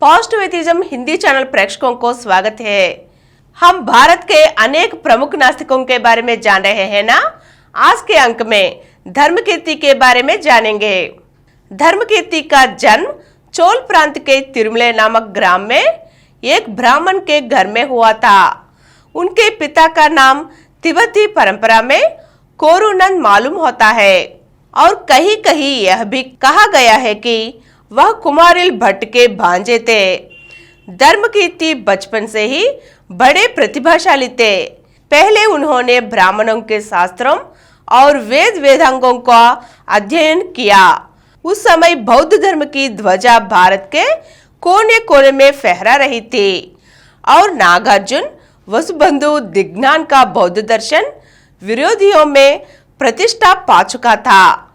Positivism Hindi channel प्रेक्षकों को स्वागत है। हम भारत के अनेक प्रमुख नास्तिकों के बारे में जान रहे हैं ना। आज के अंक में धर्मकीर्ति के बारे में जानेंगे। धर्मकीर्ति का जन्म चोल प्रांत के तिरुमले नामक ग्राम में एक ब्राह्मण के घर में हुआ था। उनके पिता का नाम तिब्बती परंपरा में कोरुनंद मालूम होता है और कहीं कहीं यह भी कहा गया है कि वह कुमारिल भट्ट के भांजे थे। धर्मकीर्ति बचपन से ही बड़े प्रतिभाशाली थे। पहले उन्होंने ब्राह्मणों के शास्त्रों और वेदांगों का अध्ययन किया। उस समय बौद्ध धर्म की ध्वजा भारत के कोने कोने में फहरा रही थी और नागार्जुन वसुबंधु दिग्नान का बौद्ध दर्शन विरोधियों में प्रतिष्ठा पा चुका था।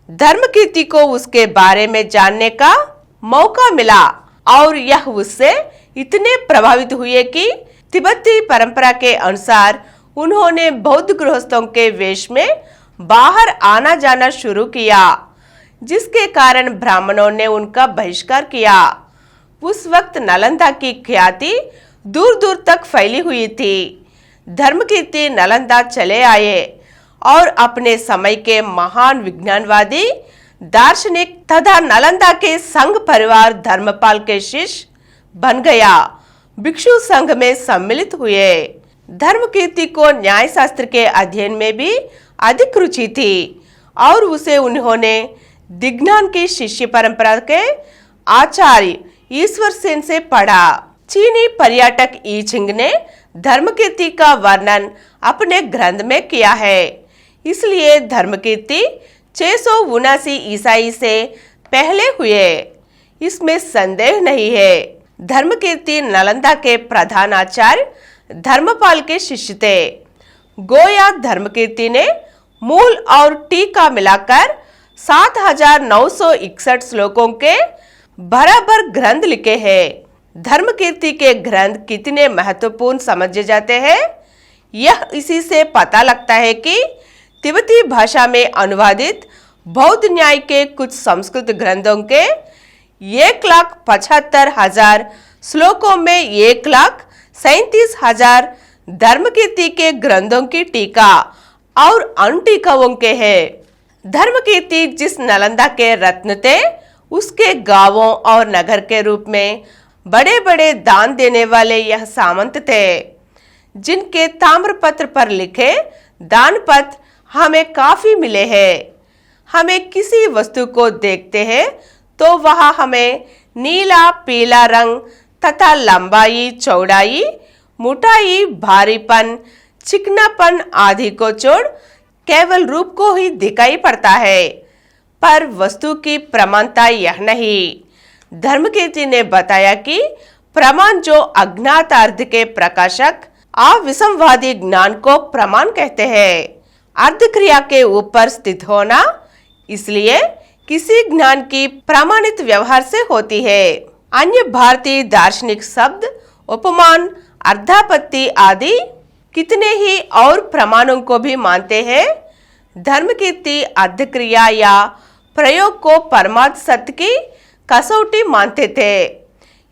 धर्मकीर्ति को उसके बारे में जानने का मौका मिला और यह उससे इतने प्रभावित हुए कि तिब्बती परंपरा के अनुसार उन्होंने बौद्ध गृहस्थों के वेश में बाहर आना जाना शुरू किया, जिसके कारण ब्राह्मणों ने उनका बहिष्कार किया। उस वक्त नालंदा की ख्याति दूर दूर तक फैली हुई थी। धर्मकीर्ति नालंदा चले आए और अपने समय के महान विज्ञानवादी, दार्शनिक तथा नालंदा के संघ परिवार धर्मपाल के शिष्य बन गया। भिक्षु संघ में सम्मिलित हुए। धर्मकीर्ति को न्याय शास्त्र के अध्ययन में भी अधिक रुचि थी और उसे उन्होंने दिग्नान की शिष्य परंपरा के आचार्य ईश्वर सेन से पढ़ा। चीनी पर्यटक ई चिंग ने धर्मकीर्ति का वर्णन अपने ग्रंथ में किया है। इसलिए धर्मकीर्ति 679 ईसाई से पहले हुए, इसमें संदेह नहीं है। धर्मकीर्ति नालंदा के प्रधान आचार्य धर्मपाल के शिष्य थे। गोया धर्मकीर्ति ने मूल और टीका मिलाकर 7961 श्लोकों के बराबर ग्रंथ लिखे हैं। धर्मकीर्ति के ग्रंथ कितने महत्वपूर्ण समझे जाते हैं, यह इसी से पता लगता है कि तिब्बती भाषा में अनुवादित बौद्ध न्याय के कुछ संस्कृत ग्रंथों के 1,75,000 श्लोकों में 1,37,000 धर्मकीर्ति के ग्रंथों की टीका और अनुटीकाओं के हैं। धर्मकीर्ति जिस नालंदा के रत्न थे, उसके गांवों और नगर के रूप में बड़े बड़े दान देने वाले यह सामंत थे, जिनके ताम्रपत्र पर लिखे दान पत्र हमें काफी मिले हैं। हमें किसी वस्तु को देखते हैं तो वह हमें नीला पीला रंग तथा लंबाई, चौड़ाई, मोटाई, भारीपन, चिकनापन आदि को छोड़ केवल रूप को ही दिखाई पड़ता है, पर वस्तु की प्रमाणता यह नहीं। धर्मकीर्ति ने बताया कि प्रमाण जो अज्ञात अर्थ के प्रकाशक अविसंवादी ज्ञान को प्रमाण कहते हैं। अर्ध क्रिया के ऊपर स्थित होना इसलिए किसी ज्ञान की प्रमाणित व्यवहार से होती है। अन्य भारतीय दार्शनिक शब्द, उपमान, अर्धापत्ति आदि कितने ही और प्रमाणों को भी मानते हैं। धर्मकीर्ति अर्ध क्रिया या प्रयोग को परमार्थ सत्य की कसौटी मानते थे,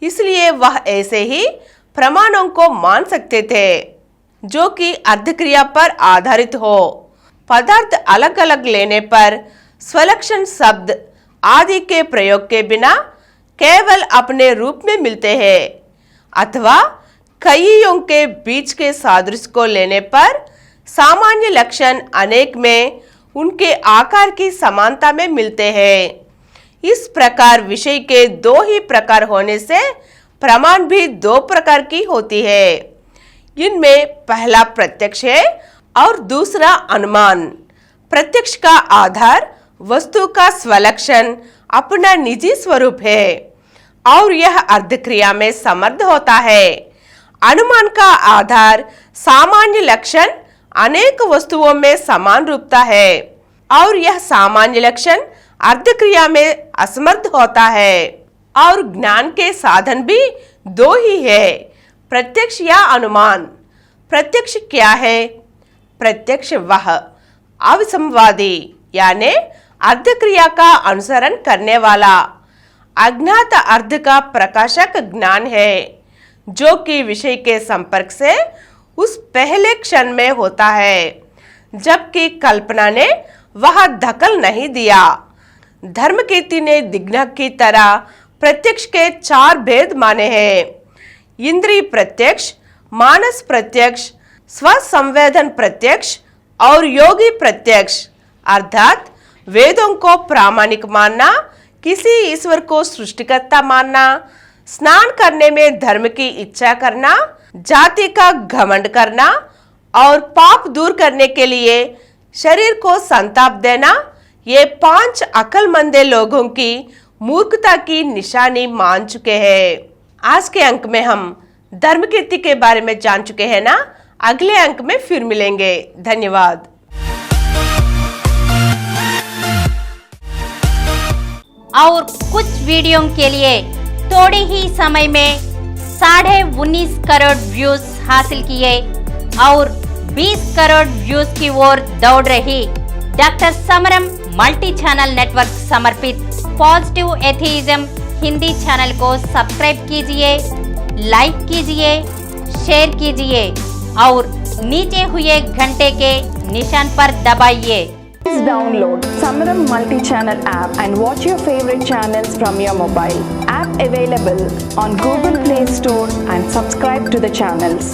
इसलिए वह ऐसे ही प्रमाणों को मान सकते थे जो कि अर्ध क्रिया पर आधारित हो। पदार्थ अलग अलग लेने पर स्वलक्षण शब्द आदि के प्रयोग के बिना केवल अपने रूप में मिलते हैं, अथवा कईयों के बीच के सादृश्य को लेने पर सामान्य लक्षण अनेक में उनके आकार की समानता में मिलते हैं। इस प्रकार विषय के दो ही प्रकार होने से प्रमाण भी दो प्रकार की होती है। इनमें पहला प्रत्यक्ष है और दूसरा अनुमान। प्रत्यक्ष का आधार वस्तु का स्वलक्षण अपना निजी स्वरूप है और यह अर्धक्रिया में समर्थ होता है। अनुमान का आधार सामान्य लक्षण अनेक वस्तुओं में समान रूपता है और यह सामान्य लक्षण अर्धक्रिया में असमर्थ होता है। और ज्ञान के साधन भी दो ही है, प्रत्यक्ष या अनुमान। प्रत्यक्ष क्या है? प्रत्यक्ष वह अविसंवादी यानी अर्धक्रिया का अनुसरण करने वाला, अज्ञात अर्थ का प्रकाशक ज्ञान है, जो कि विषय के संपर्क से उस पहले क्षण में होता है, जबकि कल्पना ने वह दखल नहीं दिया। धर्मकीर्ति ने दिग्नक की तरह प्रत्यक्ष के 4 भेद माने हैं: इंद्रिय प्रत्यक्ष, मानस प्रत्यक्ष, स्वसंवेदन प्रत्यक्ष और योगी प्रत्यक्ष। अर्थात वेदों को प्रामाणिक मानना, किसी ईश्वर को सृष्टिकर्ता मानना, स्नान करने में धर्म की इच्छा करना, जाति का घमंड करना और पाप दूर करने के लिए शरीर को संताप देना, ये 5 अक्लमंद लोगों की मूर्खता की निशानी मान चुके हैं। आज के अंक में हम धर्मकीर्ति के बारे में जान चुके हैं ना। अगले अंक में फिर मिलेंगे। धन्यवाद। और कुछ वीडियो के लिए थोड़े ही समय में 19.5 करोड़ व्यूज हासिल किए और 20 करोड़ व्यूज की ओर दौड़ रही डॉक्टर समरम मल्टी चैनल नेटवर्क समर्पित पॉजिटिव एथीइज्म हिंदी चैनल को सब्सक्राइब कीजिए, लाइक कीजिए, शेयर कीजिए और नीचे हुए घंटे के निशान पर दबाइए। Please download Samaram multi-channel app and watch your favorite channels from your mobile. App available on Google Play Store and subscribe to the channels.